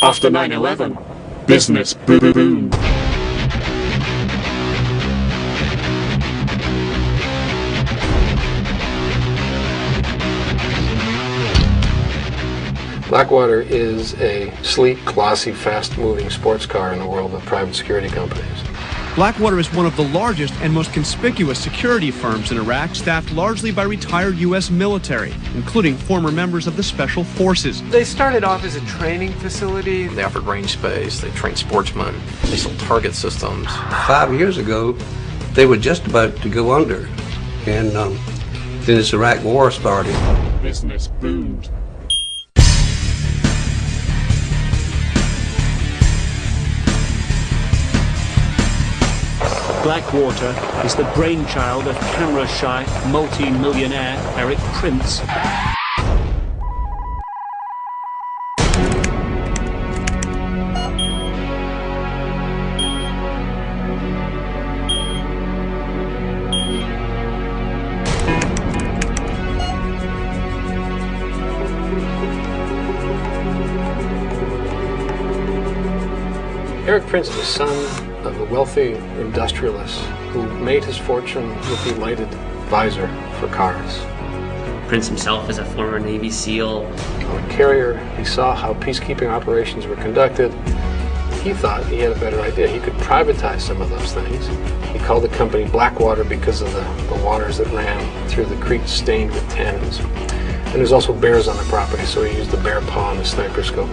After 9/11, business boomed. Blackwater is a sleek, glossy, fast-moving sports car in the world of private security companies. Blackwater is one of the largest and most conspicuous security firms in Iraq, staffed largely by retired U.S. military, including former members of the Special Forces. They started off as a training facility. They offered range space, they trained sportsmen, they sold target systems. 5 years ago, they were just about to go under, and then this Iraq war started. Business boomed. Blackwater is the brainchild of camera-shy, multi-millionaire Eric Prince. Eric Prince is the son of a wealthy industrialist who made his fortune with the lighted visor for cars. Prince himself is a former Navy SEAL. On a carrier, he saw how peacekeeping operations were conducted. He thought he had a better idea. He could privatize some of those things. He called the company Blackwater because of the waters that ran through the creek stained with tannins. And there's also bears on the property, so he used the bear paw and the sniper scope.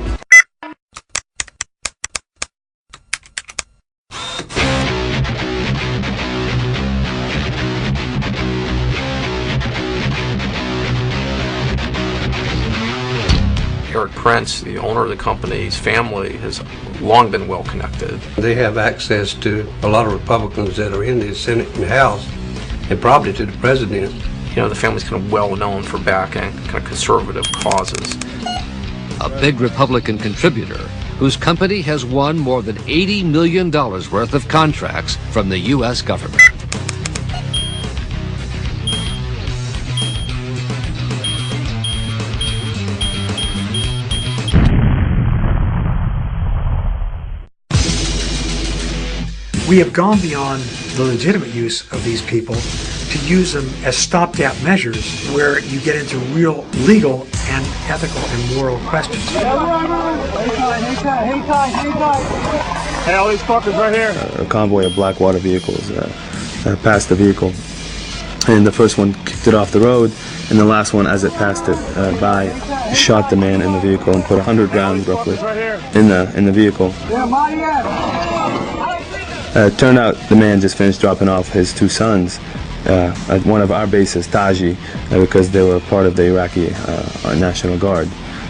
Eric Prince, the owner of the company's family, has long been well connected. They have access to a lot of Republicans that are in the Senate and House, and probably to the president. You know, the family's kind of well known for backing kind of conservative causes. A big Republican contributor whose company has won more than $80 million worth of contracts from the U.S. government. We have gone beyond the legitimate use of these people to use them as stopgap measures where you get into real legal and ethical and moral questions. Hey, all these fuckers right here. A convoy of Blackwater vehicles passed the vehicle, and the first one kicked it off the road, and the last one, as it passed it by, shot the man in the vehicle and put 100 rounds roughly in the vehicle. Turned out the man just finished dropping off his two sons at one of our bases, Taji, because they were part of the Iraqi National Guard.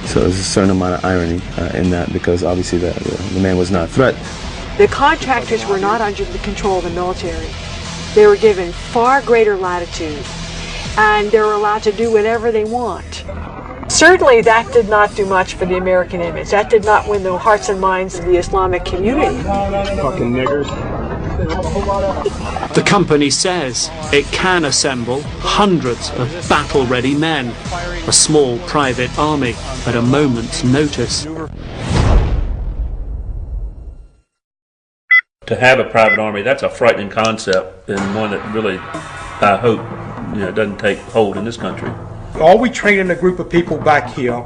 So there's a certain amount of irony in that, because obviously the man was not a threat. The contractors were not under the control of the military. They were given far greater latitude, and they were allowed to do whatever they want. Certainly that did not do much for the American image. That did not win the hearts and minds of the Islamic community. Fucking niggers. The company says it can assemble hundreds of battle-ready men, a small private army at a moment's notice. To have a private army, that's a frightening concept, and one that really, I hope, doesn't take hold in this country. All we train in a group of people back here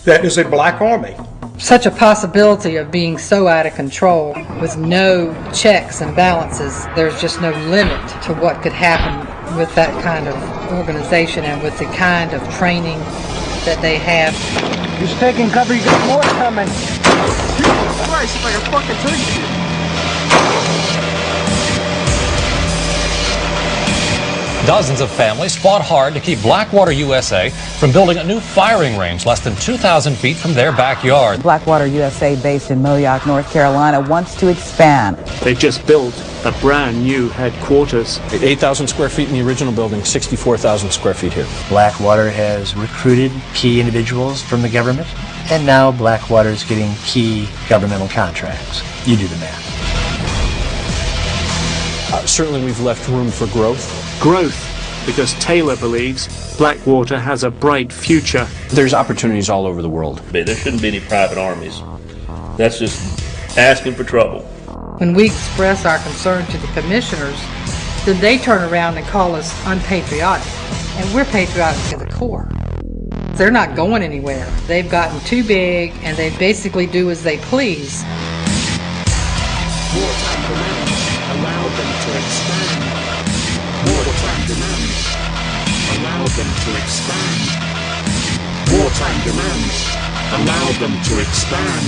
that is a black army. Such a possibility of being so out of control with no checks and balances, there's just no limit to what could happen with that kind of organization and with the kind of training that they have. He's taking cover, you got more coming. Jesus Christ, if I can fucking tell you. Dozens of families fought hard to keep Blackwater USA from building a new firing range less than 2,000 feet from their backyard. Blackwater USA, based in Millioc, North Carolina, wants to expand. They've just built a brand new headquarters. 8,000 square feet in the original building, 64,000 square feet here. Blackwater has recruited key individuals from the government, and now Blackwater is getting key governmental contracts. You do the math. Certainly we've left room for growth. Growth, because Taylor believes Blackwater has a bright future. There's opportunities all over the world. There shouldn't be any private armies. That's just asking for trouble. When we express our concern to the commissioners, then they turn around and call us unpatriotic. And we're patriotic to the core. They're not going anywhere. They've gotten too big and they basically do as they please. Wartime demands allow them to expand. Wartime demands allow them to expand. Wartime demands allow them to expand.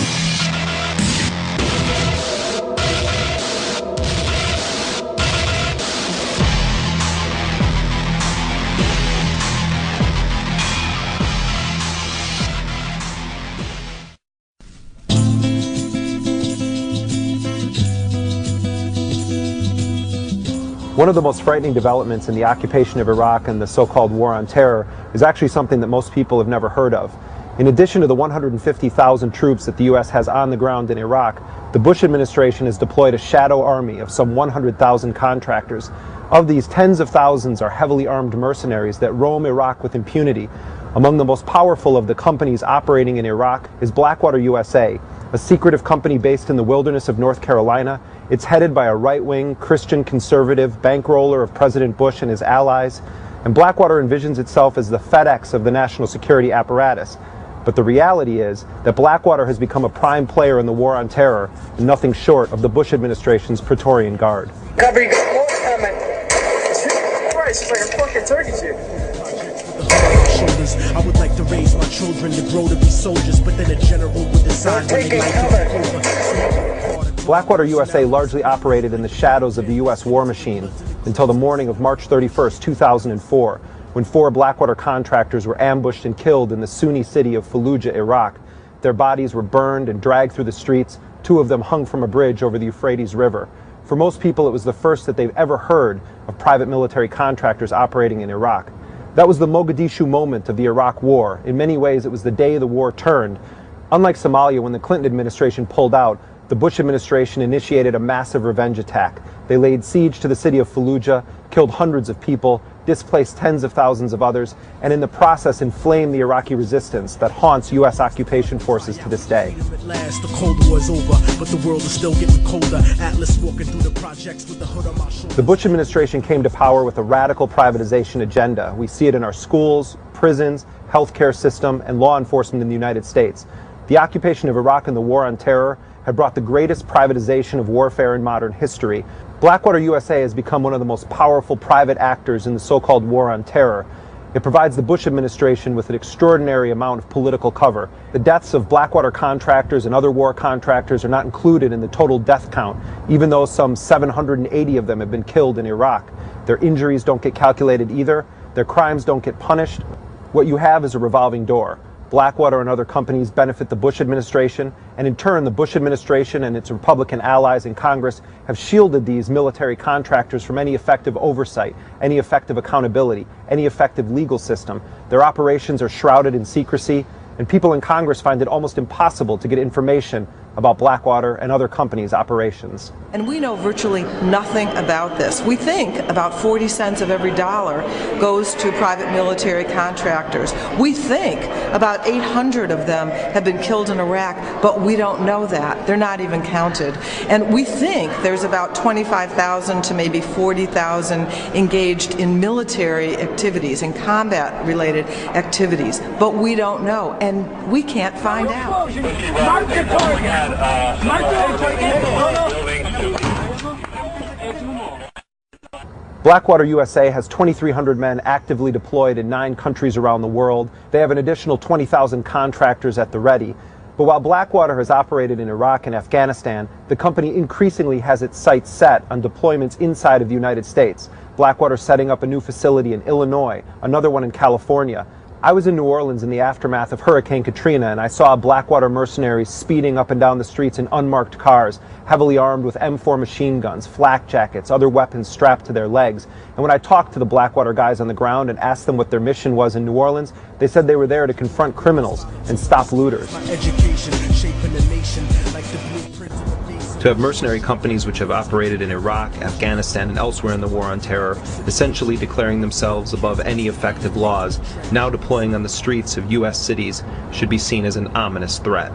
One of the most frightening developments in the occupation of Iraq and the so-called war on terror is actually something that most people have never heard of. In addition to the 150,000 troops that the U.S. has on the ground in Iraq, the Bush administration has deployed a shadow army of some 100,000 contractors. Of these, tens of thousands are heavily armed mercenaries that roam Iraq with impunity. Among the most powerful of the companies operating in Iraq is Blackwater USA, a secretive company based in the wilderness of North Carolina. It's headed by a right-wing, Christian conservative bankroller of President Bush and his allies. And Blackwater envisions itself as the FedEx of the national security apparatus. But the reality is that Blackwater has become a prime player in the war on terror, and nothing short of the Bush administration's Praetorian Guard. Cover, you got more coming. Jesus Christ, it's like a fucking turkey shoot. I would like to raise my children to grow to be soldiers, but then a general would decide when they like it. Blackwater USA largely operated in the shadows of the U.S. war machine until the morning of March 31st, 2004, when 4 Blackwater contractors were ambushed and killed in the Sunni city of Fallujah, Iraq. Their bodies were burned and dragged through the streets, 2 of them hung from a bridge over the Euphrates River. For most people, it was the first that they've ever heard of private military contractors operating in Iraq. That was the Mogadishu moment of the Iraq War. In many ways, it was the day the war turned. Unlike Somalia, when the Clinton administration pulled out, the Bush administration initiated a massive revenge attack. They laid siege to the city of Fallujah, killed hundreds of people, displaced tens of thousands of others, and in the process inflamed the Iraqi resistance that haunts U.S. occupation forces to this day. The Cold War's over, but the world is still getting colder. Atlas walking through the projects with the hood on my shoulder. The Bush administration came to power with a radical privatization agenda. We see it in our schools, prisons, healthcare system, and law enforcement in the United States. The occupation of Iraq and the war on terror had brought the greatest privatization of warfare in modern history. Blackwater USA has become one of the most powerful private actors in the so-called war on terror. It provides the Bush administration with an extraordinary amount of political cover. The deaths of Blackwater contractors and other war contractors are not included in the total death count, even though some 780 of them have been killed in Iraq. Their injuries don't get calculated either. Their crimes don't get punished. What you have is a revolving door. Blackwater and other companies benefit the Bush administration, and in turn the Bush administration and its Republican allies in Congress have shielded these military contractors from any effective oversight, any effective accountability, any effective legal system. Their operations are shrouded in secrecy, and people in Congress find it almost impossible to get information about Blackwater and other companies' operations. And we know virtually nothing about this. We think about 40 cents of every dollar goes to private military contractors. We think about 800 of them have been killed in Iraq, but we don't know that. They're not even counted. And we think there's about 25,000 to maybe 40,000 engaged in military activities, in combat-related activities, but we don't know, and we can't find out. Blackwater USA has 2,300 men actively deployed in 9 countries around the world. They have an additional 20,000 contractors at the ready. But while Blackwater has operated in Iraq and Afghanistan, the company increasingly has its sights set on deployments inside of the United States. Blackwater setting up a new facility in Illinois, another one in California. I was in New Orleans in the aftermath of Hurricane Katrina, and I saw Blackwater mercenaries speeding up and down the streets in unmarked cars, heavily armed with M4 machine guns, flak jackets, other weapons strapped to their legs. And when I talked to the Blackwater guys on the ground and asked them what their mission was in New Orleans, they said they were there to confront criminals and stop looters. To have mercenary companies which have operated in Iraq, Afghanistan, and elsewhere in the war on terror, essentially declaring themselves above any effective laws, now deploying on the streets of U.S. cities, should be seen as an ominous threat.